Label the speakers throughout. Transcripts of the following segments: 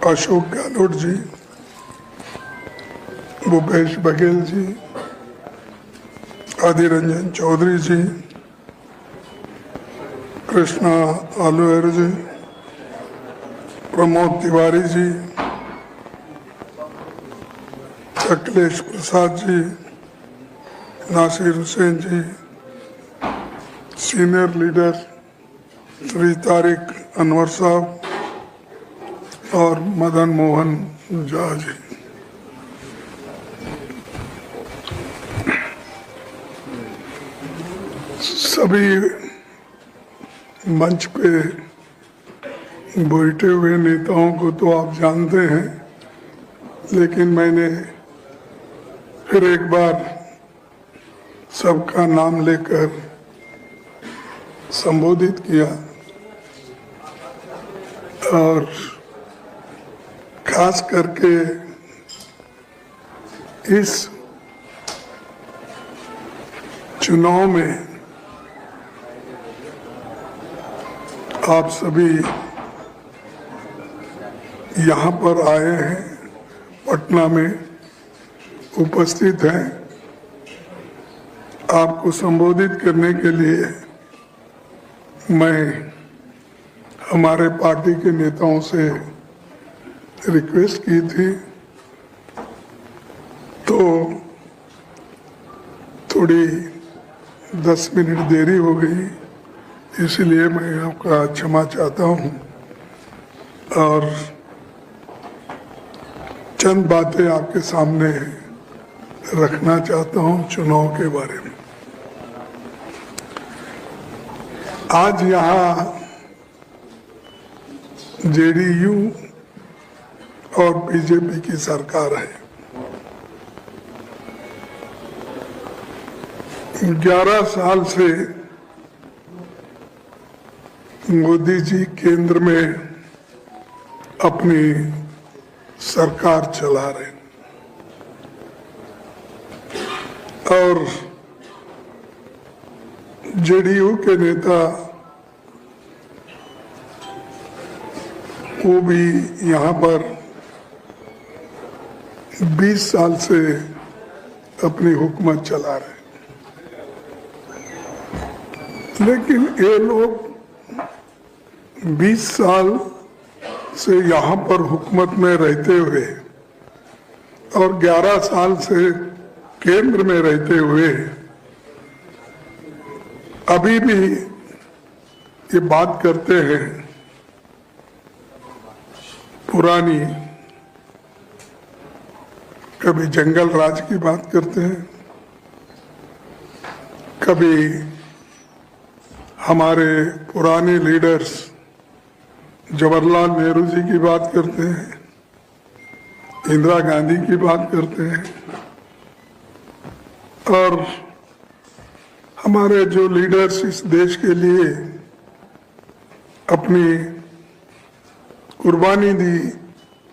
Speaker 1: अशोक गहलोत जी, भूपेश बघेल जी, आदिर रंजन चौधरी जी, कृष्णा आलूर जी, प्रमोद तिवारी जी, अखिलेश प्रसाद जी, नासिर हुसैन जी, senior leader Shri Tariq Anwar साहब और मदन मोहन झा जी। सभी मंच पे बैठे हुए नेताओं को तो आप जानते हैं, लेकिन मैंने फिर एक बार सबका नाम लेकर संबोधित किया और खास करके इस चुनाव में आप सभी यहाँ पर आए हैं, पटना में उपस्थित हैं। आपको संबोधित करने के लिए मैं हमारे पार्टी के नेताओं से रिक्वेस्ट की थी, तो थोड़ी 10 मिनट देरी हो गई, इसलिए मैं आपका क्षमा चाहता हूँ और चंद बातें आपके सामने रखना चाहता हूँ चुनाव के बारे में। आज यहाँ जेडीयू और बीजेपी की सरकार है। 11 साल से मोदी जी केंद्र में अपनी सरकार चला रहे और जेडीयू के नेता वो भी यहाँ पर 20 साल से अपनी हुकूमत चला रहे, लेकिन ये लोग 20 साल से यहाँ पर हुकूमत में रहते हुए और 11 साल से केंद्र में रहते हुए अभी भी ये बात करते हैं पुरानी, कभी जंगल राज की बात करते हैं, कभी हमारे पुराने लीडर्स जवाहरलाल नेहरू जी की बात करते हैं, इंदिरा गांधी की बात करते हैं और हमारे जो लीडर्स इस देश के लिए अपनी कुर्बानी दी,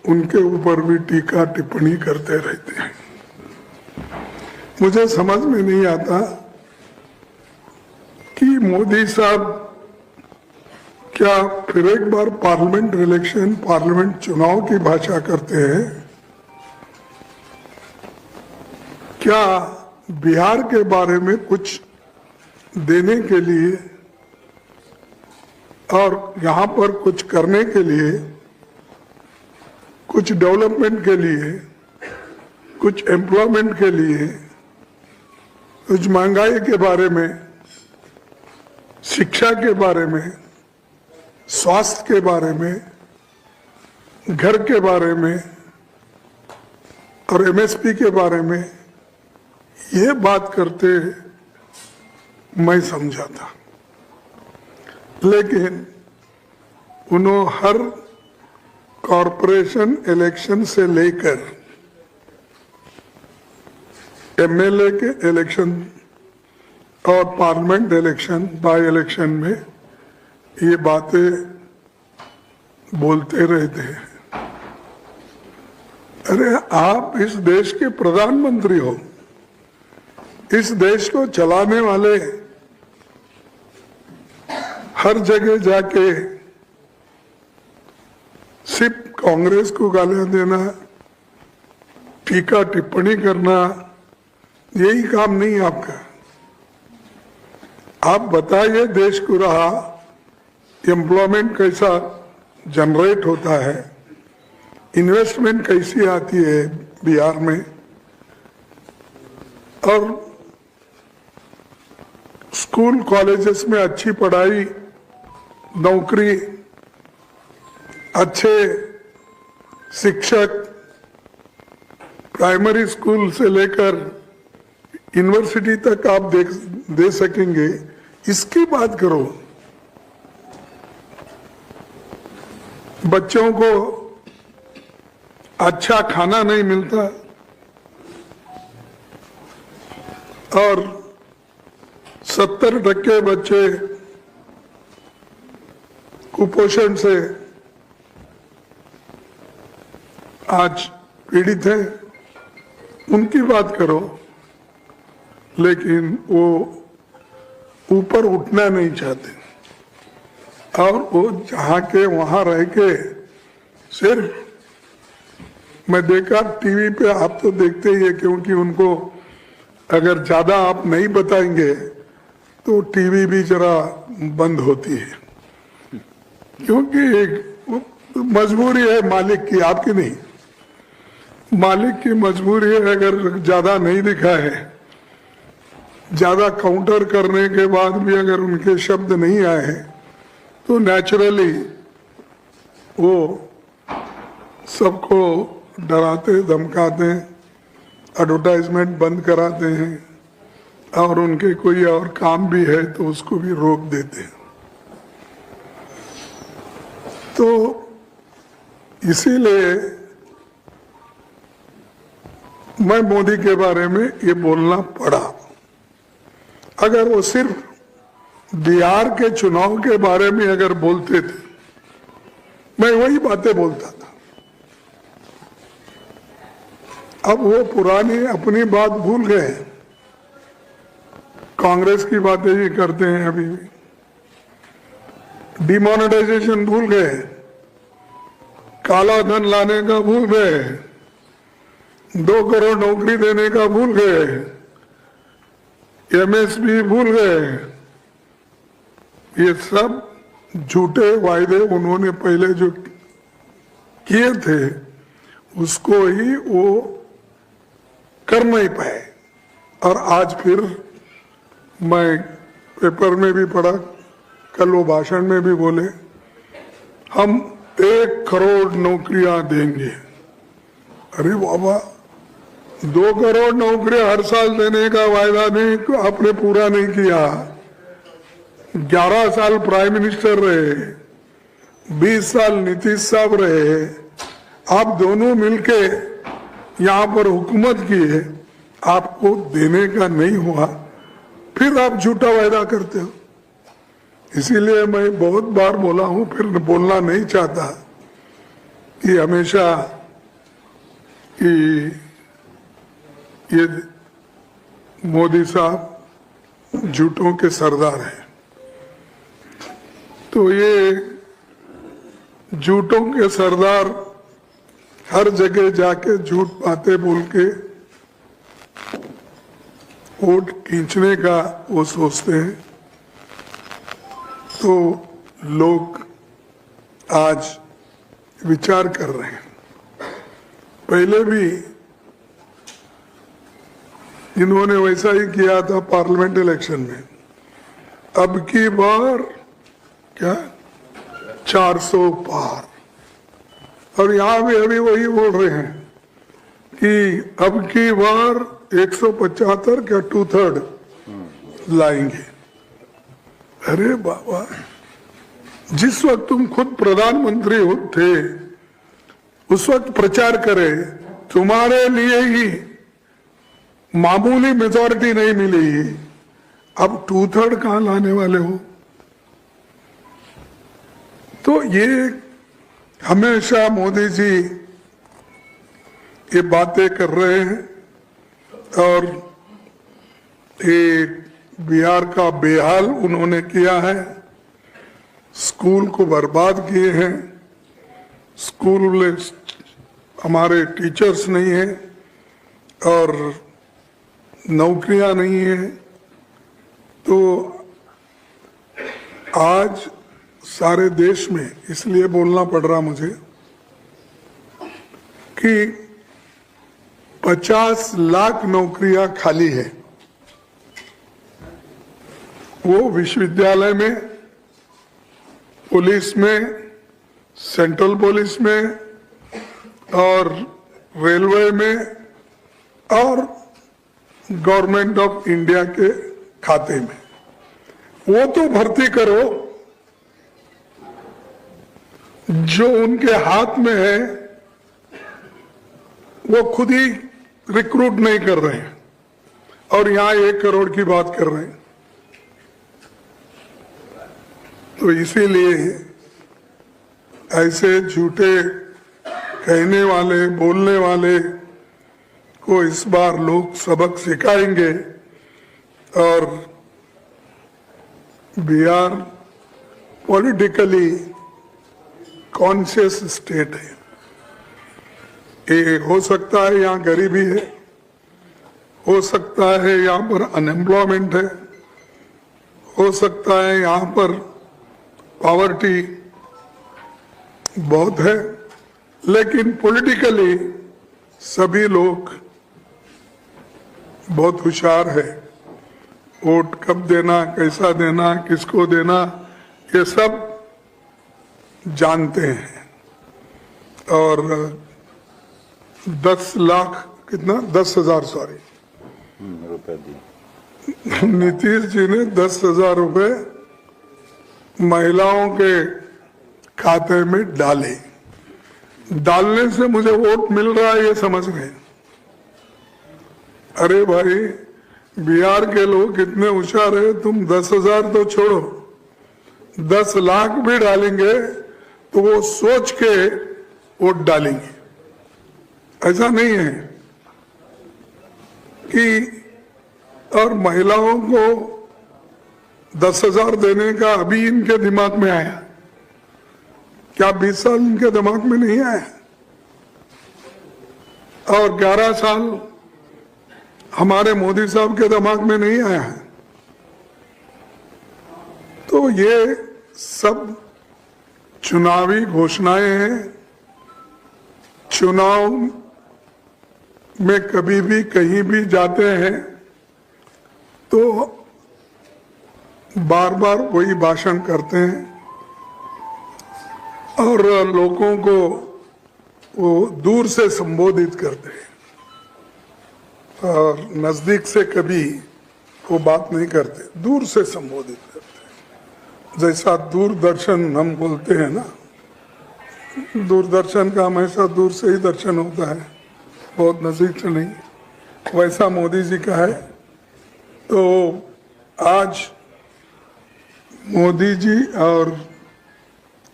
Speaker 1: उनके ऊपर भी टीका टिप्पणी करते रहते हैं। मुझे समझ में नहीं आता कि मोदी साहब क्या फिर एक बार पार्लियामेंट चुनाव की भाषा करते हैं। क्या बिहार के बारे में कुछ देने के लिए और यहाँ पर कुछ करने के लिए, कुछ डेवलपमेंट के लिए, कुछ एम्प्लॉयमेंट के लिए, कुछ महंगाई के बारे में, शिक्षा के बारे में, स्वास्थ्य के बारे में, घर के बारे में और एमएसपी के बारे में ये बात करते मैं समझा था, लेकिन उन्होंने हर कॉरपोरेशन इलेक्शन से लेकर एमएलए के इलेक्शन और पार्लियामेंट इलेक्शन, बाई इलेक्शन में ये बातें बोलते रहते हैं। अरे आप इस देश के प्रधानमंत्री हो, इस देश को चलाने वाले हर जगह जाके सिर्फ कांग्रेस को गालियां देना, टीका टिप्पणी करना, यही काम नहीं आपका। आप बताइए देश को रहा एम्प्लॉयमेंट कैसा जनरेट होता है, इन्वेस्टमेंट कैसी आती है बिहार में, और स्कूल कॉलेजेस में अच्छी पढ़ाई, नौकरी, अच्छे शिक्षक, प्राइमरी स्कूल से लेकर यूनिवर्सिटी तक आप दे सकेंगे, इसकी बात करो। बच्चों को अच्छा खाना नहीं मिलता और 70% बच्चे कुपोषण से आज पीड़ित हैं, उनकी बात करो, लेकिन वो ऊपर उठना नहीं चाहते और वो जहाँ के वहाँ रह के सिर्फ मैं देखा टीवी पे, आप तो देखते ही है क्योंकि उनको अगर ज्यादा आप नहीं बताएंगे तो टीवी भी जरा बंद होती है, क्योंकि एक मजबूरी है मालिक की, आपकी नहीं, मालिक की मजबूरी है। अगर ज्यादा नहीं दिखा है, ज्यादा काउंटर करने के बाद भी अगर उनके शब्द नहीं आए हैं तो नेचुरली वो सबको डराते धमकाते, एडवर्टाइजमेंट बंद कराते हैं और उनके कोई और काम भी है तो उसको भी रोक देते हैं। तो इसीलिए मैं मोदी के बारे में ये बोलना पड़ा। अगर वो सिर्फ बिहार के चुनाव के बारे में अगर बोलते थे, मैं वही बातें बोलता था। अब वो पुरानी अपनी बात भूल गए, कांग्रेस की बातें ही करते हैं अभी भी, डिमोनेटाइजेशन भूल गए, काला धन लाने का भूल गए, 2 करोड़ नौकरी देने का भूल गए, एमएसपी भूल गए। ये सब झूठे वायदे उन्होंने पहले जो किए थे उसको ही वो कर नहीं पाए। और आज फिर मैं पेपर में भी पढ़ा, कल वो भाषण में भी बोले हम 1 करोड़ नौकरियां देंगे। अरे बाबा, 2 करोड़ नौकरियां हर साल देने का वायदा नहीं आपने पूरा नहीं किया। 11 साल प्राइम मिनिस्टर रहे, 20 साल नीतीश साहब रहे, आप दोनों मिलके यहाँ पर हुकूमत की, आपको देने का नहीं हुआ, फिर आप झूठा वायदा करते हो। इसीलिए मैं बहुत बार बोला हूँ, फिर बोलना नहीं चाहता कि हमेशा कि ये मोदी साहब झूठों के सरदार हैं। तो ये झूठों के सरदार हर जगह जाके झूठ बातें बोल के वोट खींचने का वो सोचते हैं। तो लोग आज विचार कर रहे हैं, पहले भी इन्होंने वैसा ही किया था पार्लियामेंट इलेक्शन में। अब की बार क्या 400 पार, और यहाँ भी अभी वही बोल रहे हैं कि अब की बार 175 क्या 2/3 लाएंगे। अरे बाबा, जिस वक्त तुम खुद प्रधानमंत्री थे उस वक्त प्रचार करे, तुम्हारे लिए ही मामूली मेजॉरिटी नहीं मिली, अब 2/3 कहां लाने वाले हो। तो ये हमेशा मोदी जी ये बातें कर रहे हैं और ये बिहार का बेहाल उन्होंने किया है, स्कूल को बर्बाद किए हैं, स्कूल हमारे टीचर्स नहीं हैं और नौकरियां नहीं है, तो आज सारे देश में, इसलिए बोलना पड़ रहा मुझे कि 50 लाख नौकरियां खाली है। वो विश्वविद्यालय में, पुलिस में, सेंट्रल पुलिस में और रेलवे में और गवर्नमेंट ऑफ इंडिया के खाते में। वो तो भर्ती करो जो उनके हाथ में है, वो खुद ही रिक्रूट नहीं कर रहे हैं और यहां 1 करोड़ की बात कर रहे हैं। तो इसीलिए ऐसे झूठे कहने वाले, बोलने वाले को इस बार लोग सबक सिखाएंगे। और बिहार पॉलिटिकली कॉन्शियस स्टेट है। ये हो सकता है यहाँ गरीबी है, हो सकता है यहाँ पर अनएम्प्लॉयमेंट है, हो सकता है यहाँ पर पॉवर्टी बहुत है, लेकिन पॉलिटिकली सभी लोग बहुत होशियार है। वोट कब देना, कैसा देना, किसको देना, ये सब जानते हैं। और 10 लाख कितना 10,000 सॉरी
Speaker 2: रुपए दी
Speaker 1: नीतीश जी ने 10,000 रुपए महिलाओं के खाते में डाले। डालने से मुझे वोट मिल रहा है ये समझ गए। अरे भाई, बिहार के लोग कितने होशियार है, तुम 10,000 तो छोड़ो, 10 लाख भी डालेंगे तो वो सोच के वोट डालेंगे। ऐसा नहीं है कि, और महिलाओं को 10,000 देने का अभी इनके दिमाग में आया, क्या 20 साल इनके दिमाग में नहीं आया? और 11 साल हमारे मोदी साहब के दिमाग में नहीं आया है? तो ये सब चुनावी घोषणाएं हैं। चुनाव में कभी भी कहीं भी जाते हैं तो बार बार वही भाषण करते हैं और लोगों को वो दूर से संबोधित करते हैं और नजदीक से कभी वो बात नहीं करते, दूर से संबोधित करते हैं। जैसा दूरदर्शन हम बोलते हैं ना, दूरदर्शन का हमेशा दूर से ही दर्शन होता है, बहुत नजदीक से नहीं, वैसा मोदी जी का है। तो आज मोदी जी और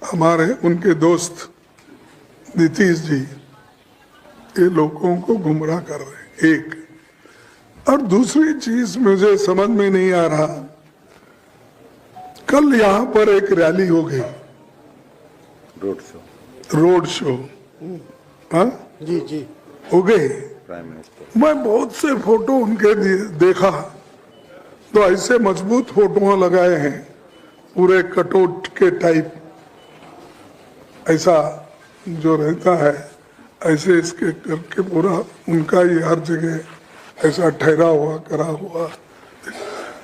Speaker 1: हमारे उनके दोस्त नीतीश जी ये लोगों को गुमराह कर रहे हैं, एक। और दूसरी चीज मुझे समझ में नहीं आ रहा, कल यहाँ पर एक रैली हो गई, रोड शो हाँ
Speaker 3: जी जी
Speaker 1: हो गई।
Speaker 2: प्राइम मिनिस्टर,
Speaker 1: मैं बहुत से फोटो उनके देखा तो ऐसे मजबूत फोटो लगाए हैं, पूरे कटआउट के टाइप, ऐसा जो रहता है ऐसे इसके करके पूरा उनका ही हर जगह ऐसा ठहरा हुआ करा हुआ।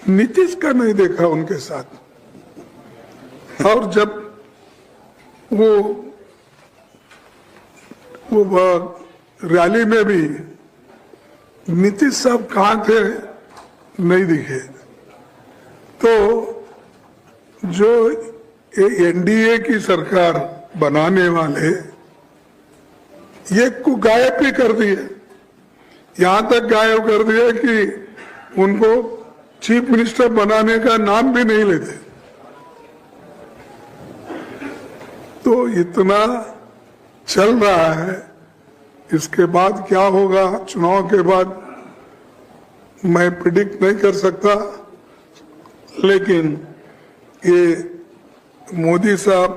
Speaker 1: नीतीश का नहीं देखा उनके साथ। और जब वो रैली में भी नीतीश साहब कहाँ थे, नहीं दिखे। तो जो एनडीए की सरकार बनाने वाले ये को गायब भी कर दिए, यहां तक गायब कर दिया कि उनको चीफ मिनिस्टर बनाने का नाम भी नहीं लेते। तो इतना चल रहा है, इसके बाद क्या होगा चुनाव के बाद मैं प्रिडिक्ट नहीं कर सकता, लेकिन ये मोदी साहब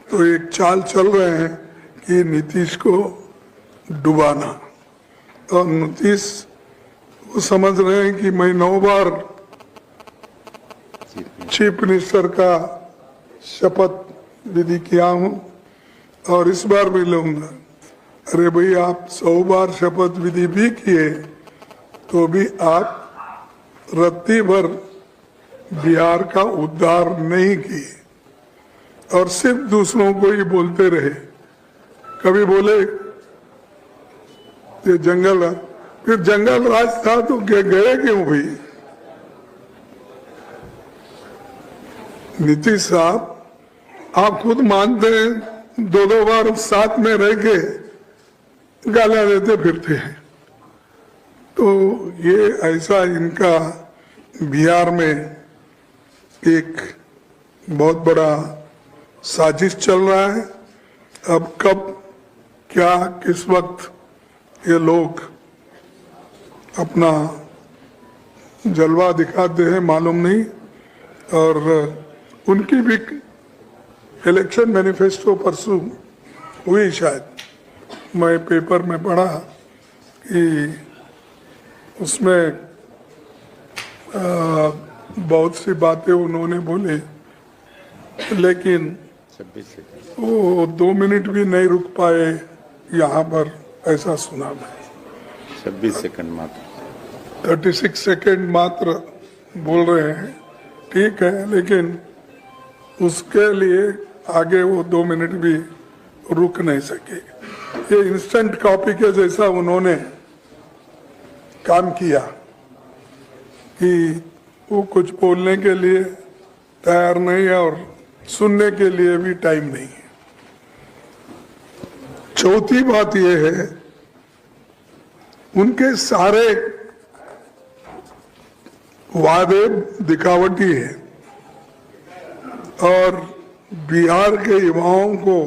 Speaker 1: तो एक चाल चल रहे हैं कि नीतीश को डुबाना, और नीतीश वो समझ रहे हैं कि मैं 9 बार चीफ मिनिस्टर का शपथ विधि किया हूं और इस बार भी लूंगा। अरे भाई, आप 100 बार शपथ विधि भी किए तो भी आप रत्ती भर बिहार का उद्धार नहीं किए और सिर्फ दूसरों को ही बोलते रहे। कभी बोले ये जंगल, फिर जंगल राज था तो गए क्यों भाई? नीतीश साहब, आप खुद मानते हैं 2-2 बार साथ में रह के गालियां देते फिरते हैं। तो ये ऐसा इनका बिहार में एक बहुत बड़ा साजिश चल रहा है। अब कब क्या किस वक्त ये लोग अपना जलवा दिखाते हैं मालूम नहीं। और उनकी भी इलेक्शन मैनिफेस्टो परसों हुई, शायद मैं पेपर में पढ़ा कि उसमें बहुत सी बातें उन्होंने बोली, लेकिन
Speaker 2: 26 सेकंड,
Speaker 1: वो 2 मिनट भी नहीं रुक पाए यहाँ पर, ऐसा सुना मैं।
Speaker 2: 26 सेकंड मात्र,
Speaker 1: 36 सेकंड मात्र बोल रहे हैं, ठीक है, लेकिन उसके लिए आगे वो 2 मिनट भी रुक नहीं सके। ये इंस्टेंट कॉपी के जैसा उन्होंने काम किया कि वो कुछ बोलने के लिए तैयार नहीं है और सुनने के लिए भी टाइम नहीं है। चौथी बात यह है, उनके सारे वादे दिखावटी है और बिहार के युवाओं को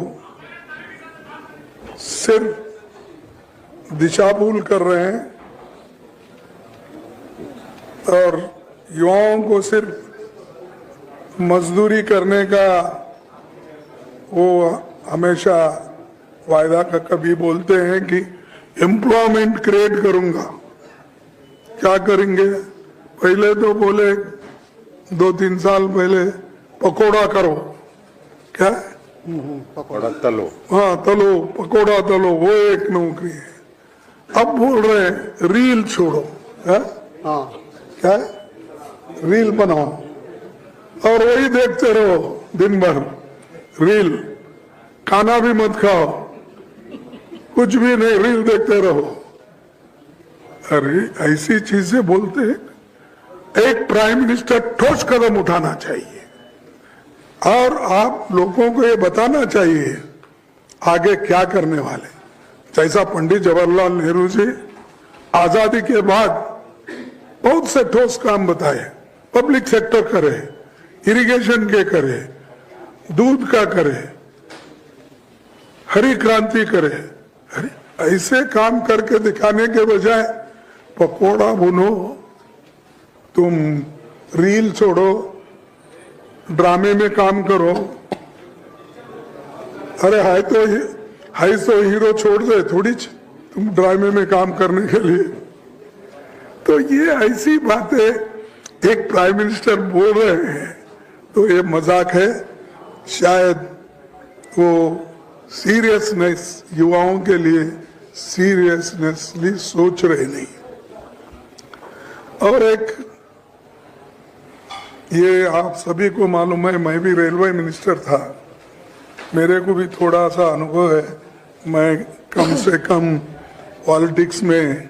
Speaker 1: सिर्फ दिशाभूल कर रहे हैं और युवाओं को सिर्फ मजदूरी करने का वो हमेशा वायदा का कभी बोलते हैं कि एम्प्लॉयमेंट क्रिएट करूंगा। क्या करेंगे? पहले तो बोले 2-3 साल पहले पकोड़ा करो, क्या
Speaker 2: पकौड़ा तलो,
Speaker 1: हाँ तलो, पकोड़ा तलो, वो एक नौकरी है। अब बोल रहे हैं रील छोड़ो, है? हाँ, क्या रील बनाओ और वही देखते रहो दिन भर रील, खाना भी मत खाओ, कुछ भी नहीं, रील देखते रहो। अरे ऐसी चीजें बोलते हैं। एक प्राइम मिनिस्टर ठोस कदम उठाना चाहिए और आप लोगों को ये बताना चाहिए आगे क्या करने वाले। जैसा पंडित जवाहरलाल नेहरू जी आजादी के बाद बहुत से ठोस काम बताए, पब्लिक सेक्टर करे, इरिगेशन के करे, दूध का करे, हरी क्रांति करे। ऐसे काम करके दिखाने के बजाय पकोड़ा भुनो, तुम रील छोड़ो, ड्रामे में काम करो। अरे है तो हीरो छोड़ दे थोड़ी, तुम ड्रामे में काम करने के लिए। तो ये ऐसी बातें एक प्राइम मिनिस्टर बोल रहे हैं तो ये मजाक है। शायद वो सीरियसनेस, युवाओं के लिए सीरियसनेसली सोच रहे नहीं। और एक ये आप सभी को मालूम है, मैं भी रेलवे मिनिस्टर था, मेरे को भी थोड़ा सा अनुभव है। मैं कम से कम पॉलिटिक्स में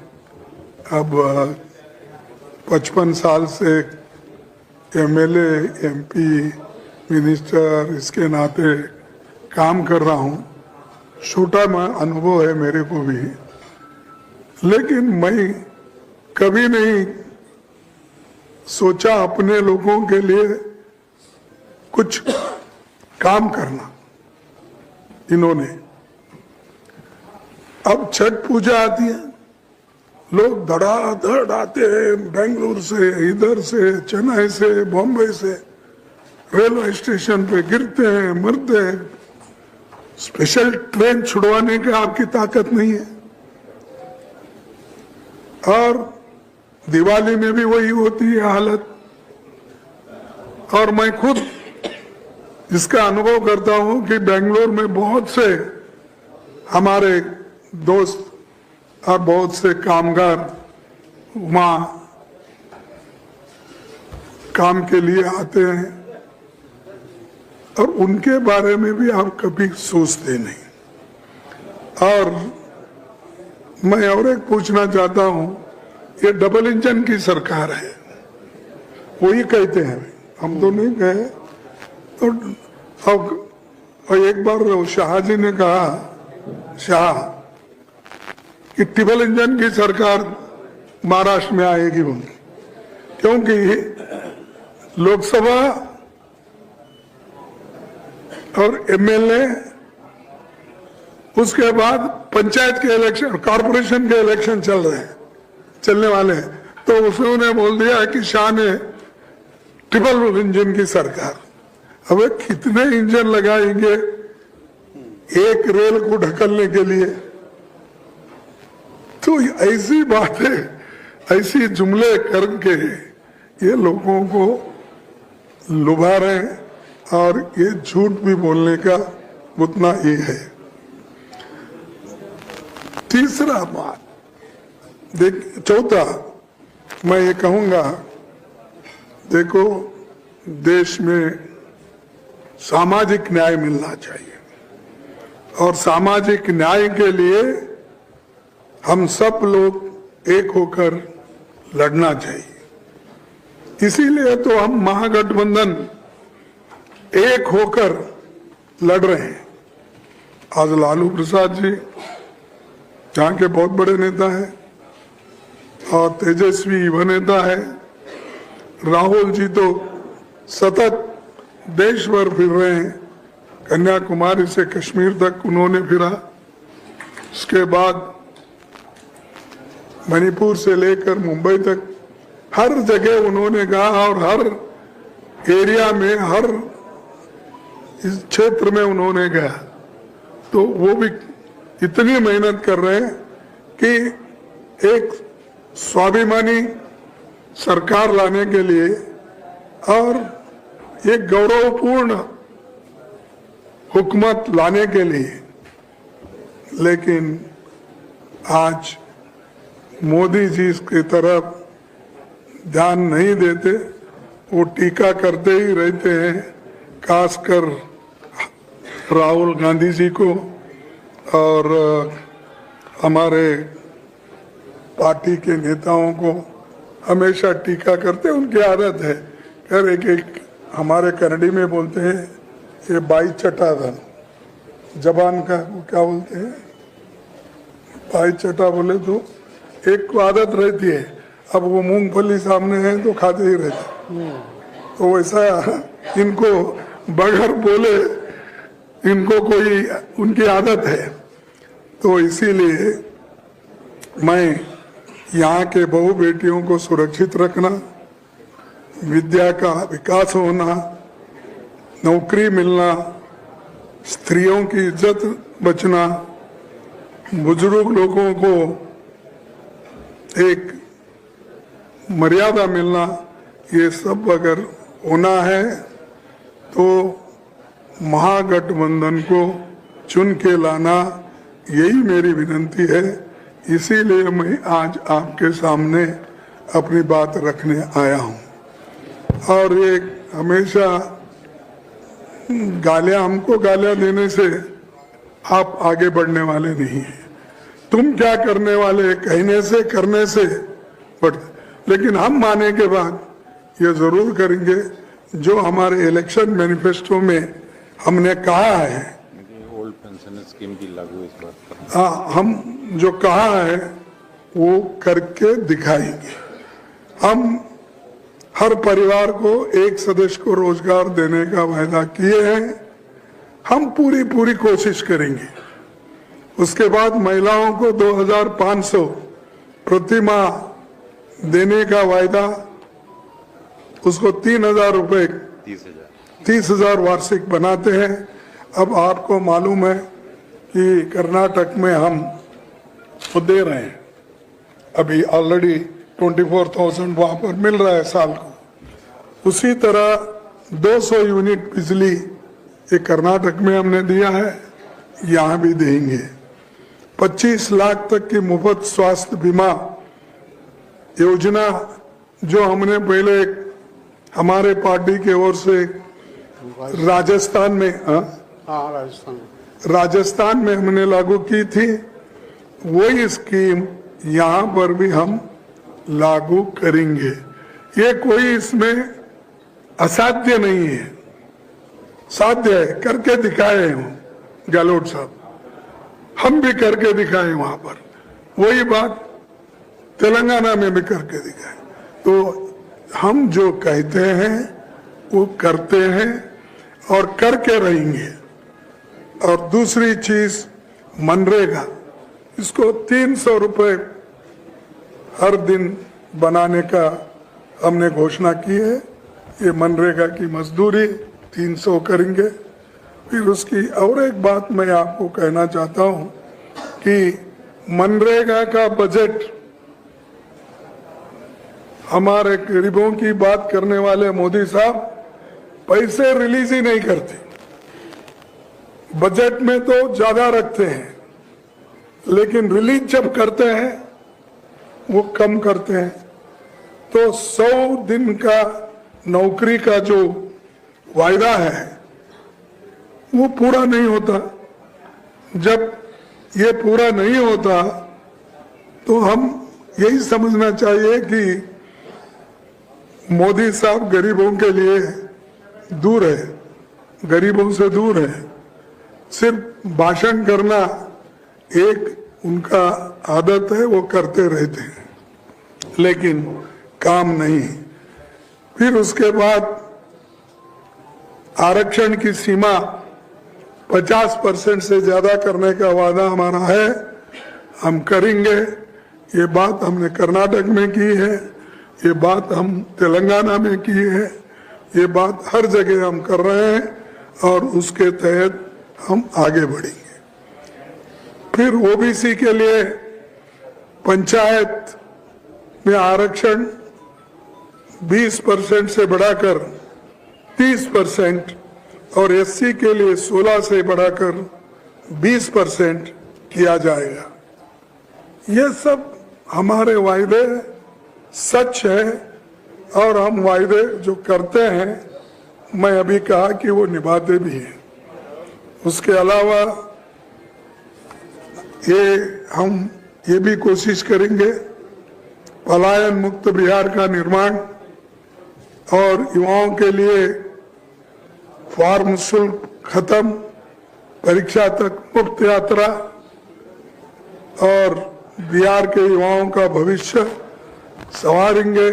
Speaker 1: अब 55 साल से एमएलए, एमपी, मिनिस्टर इसके नाते काम कर रहा हूँ। छोटा अनुभव है मेरे को भी, लेकिन मैं कभी नहीं सोचा अपने लोगों के लिए कुछ काम करना। इन्होंने अब छठ पूजा आती है, लोग धड़ाधड़ आते हैं, बेंगलुरु से, इधर से, चेन्नई से, बॉम्बे से, रेलवे स्टेशन पे गिरते हैं, मरते हैं। स्पेशल ट्रेन छुड़वाने का आपकी ताकत नहीं है। और दिवाली में भी वही होती है हालत। और मैं खुद इसका अनुभव करता हूं कि बेंगलोर में बहुत से हमारे दोस्त और बहुत से कामगार वहां काम के लिए आते हैं और उनके बारे में भी आप कभी सोचते नहीं। और मैं और एक पूछना चाहता हूं, ये डबल इंजन की सरकार है, वो ही कहते हैं, हम तो नहीं कहे। तो और एक बार शाह जी ने कहा, शाह, कि ट्रिपल इंजन की सरकार महाराष्ट्र में आएगी उनकी, क्योंकि लोकसभा और एमएलए, उसके बाद पंचायत के इलेक्शन, कॉरपोरेशन के इलेक्शन चलने वाले हैं। तो उसने बोल दिया कि शाह ने ट्रिपल इंजन की सरकार। अब कितने इंजन लगाएंगे एक रेल को ढकलने के लिए? तो ऐसी बातें, ऐसी जुमले करके ये लोगों को लुभा रहे हैं और ये झूठ भी बोलने का उतना ही है। तीसरा बात चौथा मैं ये कहूंगा, देखो देश में सामाजिक न्याय मिलना चाहिए और सामाजिक न्याय के लिए हम सब लोग एक होकर लड़ना चाहिए। इसीलिए तो हम महागठबंधन एक होकर लड़ रहे हैं। आज लालू प्रसाद जी यहाँ के बहुत बड़े नेता हैं और तेजस्वी युवा नेता है। राहुल जी तो सतत देश भर फिर रहे हैं, कन्याकुमारी से कश्मीर तक उन्होंने फिरा, उसके बाद मणिपुर से लेकर मुंबई तक हर जगह उन्होंने कहा और हर एरिया में, हर इस क्षेत्र में उन्होंने गया। तो वो भी इतनी मेहनत कर रहे हैं कि एक स्वाभिमानी सरकार लाने के लिए और एक गौरवपूर्ण हुकूमत लाने के लिए। लेकिन आज मोदी जी इसकी तरफ ध्यान नहीं देते, वो टीका करते ही रहते हैं, खासकर राहुल गांधी जी को और हमारे पार्टी के नेताओं को हमेशा टीका करते। उनकी आदत है, कह रहे कि हमारे कन्नड़ी में बोलते हैं ये बाई चटा था, जबान का वो क्या बोलते हैं, बाई चटा बोले तो एक को आदत रहती है, अब वो मूंगफली सामने है तो खाते ही रहते। तो वैसा इनको बगैर बोले इनको कोई उनकी आदत है। तो इसीलिए मैं यहाँ के बहू बेटियों को सुरक्षित रखना, विद्या का विकास होना, नौकरी मिलना, स्त्रियों की इज्जत बचना, बुजुर्ग लोगों को एक मर्यादा मिलना, ये सब अगर होना है तो महागठबंधन को चुन के लाना, यही मेरी विनती है। इसीलिए मैं आज आपके सामने अपनी बात रखने आया हूं। और ये हमेशा गालियां, हमको गालियां देने से आप आगे बढ़ने वाले नहीं हैं। तुम क्या करने वाले, कहने से करने से बढ़ते, लेकिन हम माने के बाद ये जरूर करेंगे जो हमारे इलेक्शन मैनिफेस्टो में हमने कहा है।
Speaker 2: ओल्ड पेंशन स्कीम भी लागू इस बात पर,
Speaker 1: हाँ, हम जो कहा है वो करके दिखाएंगे। हम हर परिवार को एक सदस्य को रोजगार देने का वायदा किए हैं, हम पूरी कोशिश करेंगे। उसके बाद महिलाओं को 2500 प्रति माह देने का वायदा, उसको 3000 रुपए,
Speaker 2: 30,000
Speaker 1: वार्षिक बनाते हैं। अब आपको मालूम है कि कर्नाटक में हम वो दे रहे हैं, अभी ऑलरेडी 24,000 वहां पर मिल रहा है साल को। उसी तरह 200 यूनिट बिजली ये कर्नाटक में हमने दिया है, यहाँ भी देंगे। 25 लाख तक की मुफ्त स्वास्थ्य बीमा योजना जो हमने पहले हमारे पार्टी की ओर से राजस्थान में राजस्थान में हमने लागू की थी, वही स्कीम यहाँ पर भी हम लागू करेंगे। ये कोई इसमें असाध्य नहीं है, साध्य है, करके दिखाए हम गहलोत साहब, हम भी करके दिखाए वहां पर। वही बात तेलंगाना में भी करके दिखाए। तो हम जो कहते हैं वो करते हैं और करके रहेंगे। और दूसरी चीज मनरेगा, इसको 300 रुपए हर दिन बनाने का हमने घोषणा की है। ये मनरेगा की मजदूरी 300 करेंगे। फिर उसकी और एक बात मैं आपको कहना चाहता हूं कि मनरेगा का बजट, हमारे गरीबों की बात करने वाले मोदी साहब पैसे रिलीज ही नहीं करते, बजट में तो ज्यादा रखते हैं, लेकिन रिलीज जब करते हैं वो कम करते हैं। तो 100 दिन का नौकरी का जो वायदा है वो पूरा नहीं होता। जब ये पूरा नहीं होता तो हम यही समझना चाहिए कि मोदी साहब गरीबों के लिए दूर है, गरीबों से दूर है। सिर्फ भाषण करना एक उनका आदत है, वो करते रहते हैं, लेकिन काम नहीं। फिर उसके बाद आरक्षण की सीमा 50% से ज्यादा करने का वादा हमारा है, हम करेंगे। ये बात हमने कर्नाटक में की है, ये बात हम तेलंगाना में की है, ये बात हर जगह हम कर रहे हैं और उसके तहत हम आगे बढ़ेंगे। फिर ओबीसी के लिए पंचायत में आरक्षण 20% से बढ़ाकर 30% और एससी के लिए 16 से बढ़ाकर 20% किया जाएगा। ये सब हमारे वायदे सच है और हम वायदे जो करते हैं, मैं अभी कहा कि वो निभाते भी हैं। उसके अलावा हम ये भी कोशिश करेंगे पलायन मुक्त बिहार का निर्माण और युवाओं के लिए फॉर्म शुल्क खत्म, परीक्षा तक मुफ्त यात्रा और बिहार के युवाओं का भविष्य संवारेंगे,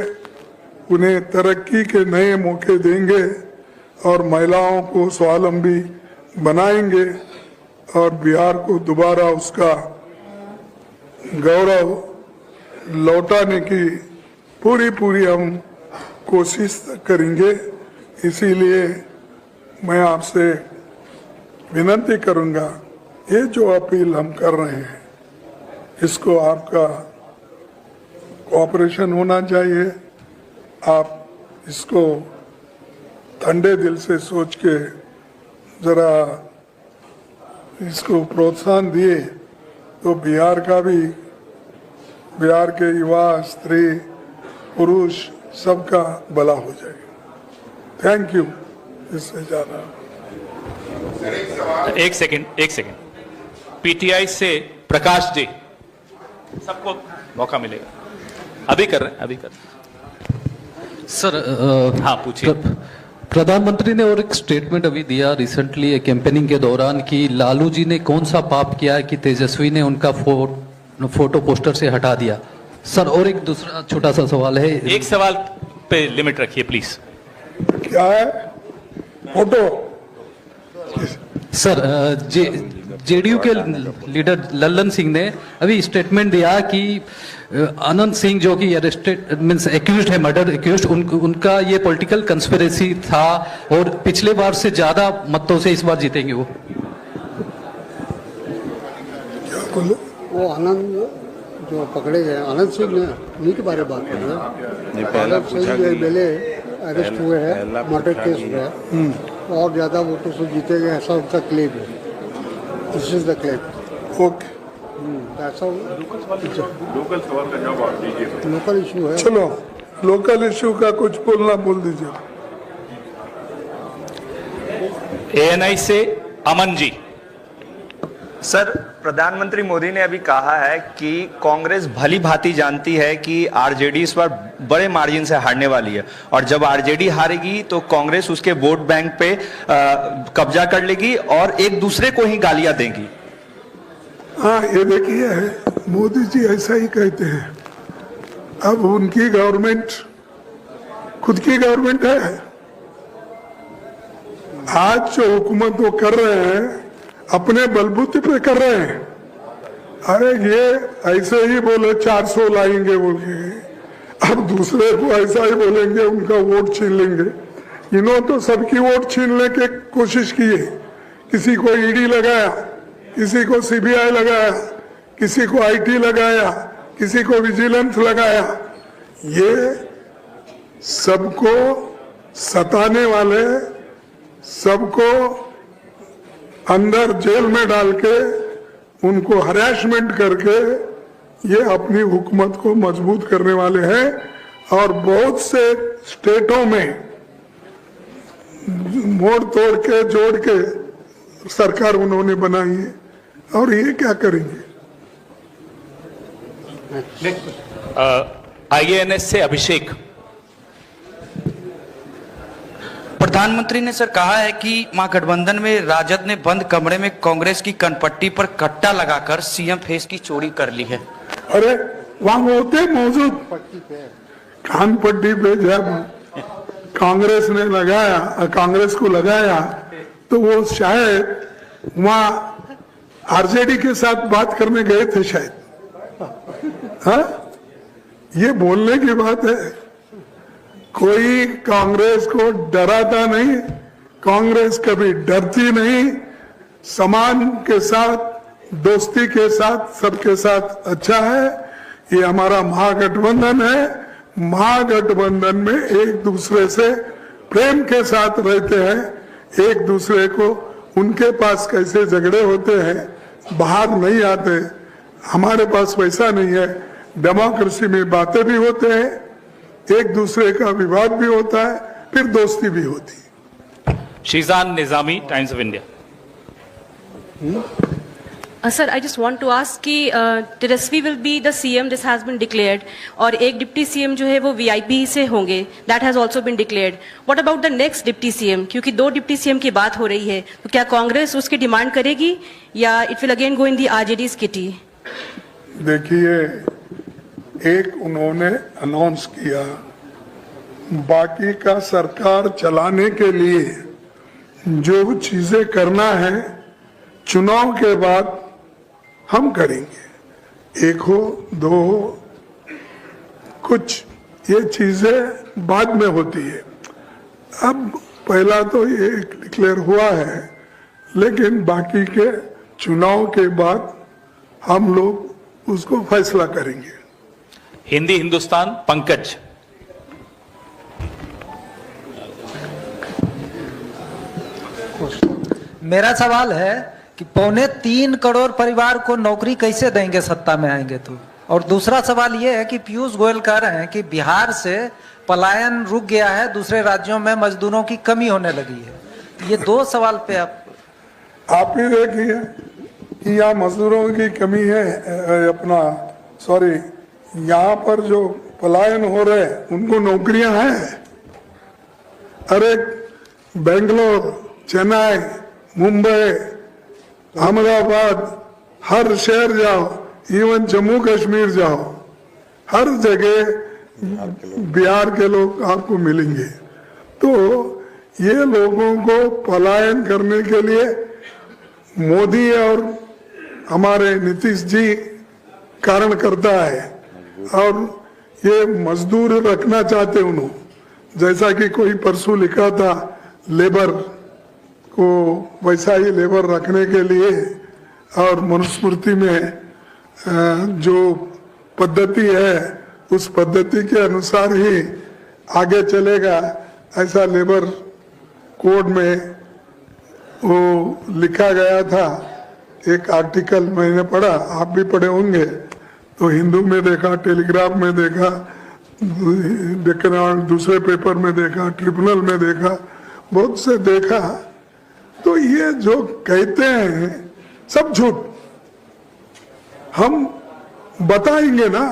Speaker 1: उन्हें तरक्की के नए मौके देंगे और महिलाओं को स्वावलंबी बनाएंगे और बिहार को दोबारा उसका गौरव लौटाने की पूरी हम कोशिश करेंगे। इसीलिए मैं आपसे विनती करूंगा, ये जो अपील हम कर रहे हैं इसको आपका कोऑपरेशन होना चाहिए। आप इसको ठंडे दिल से सोच के जरा इसको प्रोत्साहन दिए तो बिहार का भी, बिहार के युवा, स्त्री, पुरुष सबका भला हो जाएगा। Thank you. इससे ज्यादा
Speaker 3: एक सेकंड पीटीआई से प्रकाश जी, सबको मौका मिलेगा। अभी कर रहे हैं।
Speaker 4: सर
Speaker 3: हाँ पूछिए।
Speaker 4: प्रधानमंत्री ने और एक स्टेटमेंट अभी दिया रिसेंटली कैंपेनिंग के दौरान कि लालू जी ने कौन सा पाप किया है कि तेजस्वी ने उनका फोटो पोस्टर से हटा दिया। सर और एक दूसरा छोटा सा सवाल है,
Speaker 3: एक सवाल पे लिमिट रखिए प्लीज।
Speaker 1: क्या है फोटो?
Speaker 4: सर जेडीयू के लीडर लल्लन सिंह ने अभी स्टेटमेंट दिया कि अनंत सिंह जो कि अरेस्टेड मींस एक्यूज्ड है, मर्डर एक्यूज्ड, उनका ये पॉलिटिकल कंस्पिरेसी था और पिछले बार से ज्यादा मतों से इस बार जीतेंगे वो।
Speaker 1: क्या बोले?
Speaker 5: वो आनंद जो पकड़े गए आनंद सिंह ने उन्हीं के बारे में बात कर रहे
Speaker 2: नहीं,
Speaker 5: हैं।
Speaker 2: पहला
Speaker 5: आनंद
Speaker 2: पूछा
Speaker 5: सिंह
Speaker 2: कि
Speaker 5: पहले अरेस्ट हुए हैं
Speaker 2: पहला
Speaker 5: मर्डर
Speaker 2: पूछा
Speaker 5: केस
Speaker 2: कि-
Speaker 5: में और ज़्यादा वोटों से जीते गए ऐसा उनका क्लेम है। This is the claim.
Speaker 1: Okay,
Speaker 5: ऐसा
Speaker 6: लोकल सवाल का जवाब आप दीजिए।
Speaker 5: लोकल इशू है।
Speaker 1: चलो लोकल इशू का कुछ बोलना बोल दीजिए।
Speaker 3: एएनआई से अमन जी।
Speaker 7: सर, प्रधानमंत्री मोदी ने अभी कहा है कि कांग्रेस भली भांति जानती है कि आरजेडी इस बार बड़े मार्जिन से हारने वाली है और जब आरजेडी हारेगी तो कांग्रेस उसके वोट बैंक पे कब्जा कर लेगी और एक दूसरे को ही गालियां देगी।
Speaker 1: हाँ, ये देखिए मोदी जी ऐसा ही कहते हैं। अब उनकी गवर्नमेंट खुद की गवर्नमेंट है। आज जो हुकूमत वो कर रहे हैं अपने बलबूते पे कर रहे हैं। अरे ये ऐसे ही बोले 400 लाएंगे बोल के, अब दूसरे को ऐसा ही बोलेंगे उनका वोट छीन लेंगे। इन्होंने तो सबकी वोट छीनने की कोशिश की है। किसी को ईडी लगाया, किसी को सीबीआई लगाया, किसी को आईटी लगाया, किसी को विजिलेंस लगाया। ये सबको सताने वाले, सबको अंदर जेल में डाल के उनको हरासमेंट करके ये अपनी हुकूमत को मजबूत करने वाले हैं। और बहुत से स्टेटों में मोड़ तोड़ के जोड़ के सरकार उन्होंने बनाई है और ये क्या करेंगे?
Speaker 3: आईएएनएस से अभिषेक।
Speaker 8: प्रधानमंत्री ने सर कहा है कि महागठबंधन में राजद ने बंद कमरे में कांग्रेस की कनपट्टी पर कट्टा लगाकर सीएम फेस की चोरी कर ली है।
Speaker 1: अरे वहां होते मौजूद कान पट्टी पे जब कांग्रेस ने लगाया, कांग्रेस को लगाया तो वो शायद वहां आरजेडी के साथ बात करने गए थे शायद। हाँ, ये बोलने की बात है। कोई कांग्रेस को डराता नहीं, कांग्रेस कभी डरती नहीं। समान के साथ, दोस्ती के साथ, सबके साथ अच्छा है। ये हमारा महागठबंधन है। महागठबंधन में एक दूसरे से प्रेम के साथ रहते हैं। एक दूसरे को उनके पास कैसे झगड़े होते हैं बाहर नहीं आते। हमारे पास वैसा नहीं है। डेमोक्रेसी में बातें भी होते हैं, एक दूसरे का विवाद भी होता है, फिर दोस्ती भी होती है।
Speaker 3: Sheezan Nizami, times of India.
Speaker 9: Sir, I just want to ask कि तेजस्वी will be the CM, this has been declared, और एक डिप्टी CM जो है वो VIP से होंगे, that has also been declared. What about the next deputy CM? क्योंकि 2 deputy CM की बात हो रही है, तो क्या कांग्रेस उसकी डिमांड करेगी या it will again go in the RJD's kitty?
Speaker 1: देखिए, एक उन्होंने अनाउंस किया, बाकी का सरकार चलाने के लिए जो चीजें करना है चुनाव के बाद हम करेंगे। एक हो, 2 हो, कुछ ये चीजें बाद में होती है। अब पहला तो ये डिक्लेयर हुआ है, लेकिन बाकी के चुनाव के बाद हम लोग उसको फैसला करेंगे।
Speaker 3: हिंदी हिंदुस्तान, पंकज।
Speaker 10: मेरा सवाल है कि 3.25 करोड़ परिवार को नौकरी कैसे देंगे सत्ता में आएंगे तो? और दूसरा सवाल ये है कि पीयूष गोयल कह रहे हैं कि बिहार से पलायन रुक गया है, दूसरे राज्यों में मजदूरों की कमी होने लगी है। ये 2 सवाल पे
Speaker 1: आप ही देखिए कि यहाँ मजदूरों की कमी है, यहाँ पर जो पलायन हो रहे उनको नौकरियां हैं। अरे बेंगलोर, चेन्नई, मुंबई, अहमदाबाद, हर शहर जाओ, इवन जम्मू कश्मीर जाओ, हर जगह बिहार के लोग आपको मिलेंगे। तो ये लोगों को पलायन करने के लिए मोदी और हमारे नीतीश जी कारण करता है, और ये मजदूर रखना चाहते उन्होंने, जैसा कि कोई परसों लिखा था लेबर को, वैसा ही लेबर रखने के लिए और मनुस्मृति में जो पद्धति है उस पद्धति के अनुसार ही आगे चलेगा, ऐसा लेबर कोड में वो लिखा गया था। एक आर्टिकल मैंने पढ़ा, आप भी पढ़े होंगे, तो हिंदू में देखा, टेलीग्राफ में देखा, दूसरे पेपर में देखा, ट्रिब्यूनल में देखा, बहुत से देखा। तो ये जो कहते हैं सब झूठ। हम बताएंगे ना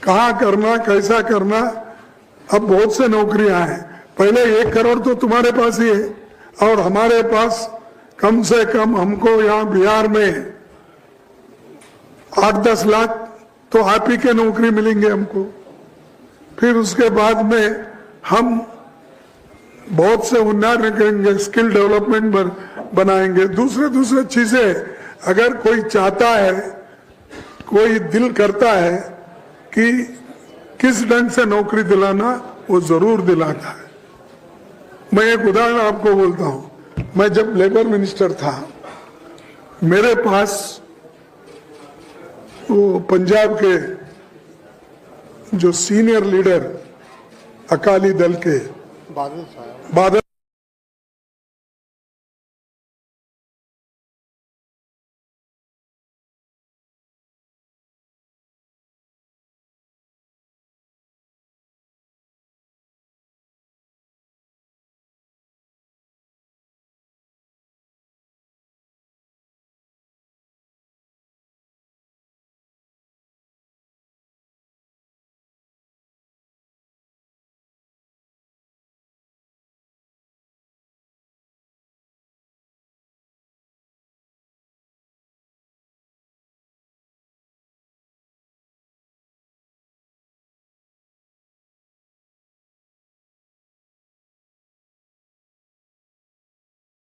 Speaker 1: कहाँ करना, कैसा करना। अब बहुत से नौकरियां हैं, पहले 1 करोड़ तो तुम्हारे पास ही है, और हमारे पास कम से कम हमको यहाँ बिहार में 8-10 लाख तो आप ही के नौकरी मिलेंगे हमको। फिर उसके बाद में हम बहुत से उन्नयन करेंगे, स्किल डेवलपमेंट बनाएंगे, दूसरे चीजें। अगर कोई चाहता है, कोई दिल करता है कि किस ढंग से नौकरी दिलाना, वो जरूर दिलाता है। मैं एक उदाहरण आपको बोलता हूं। मैं जब लेबर मिनिस्टर था, मेरे पास वो पंजाब के जो सीनियर लीडर अकाली दल के
Speaker 5: बादल साहब,
Speaker 1: बादल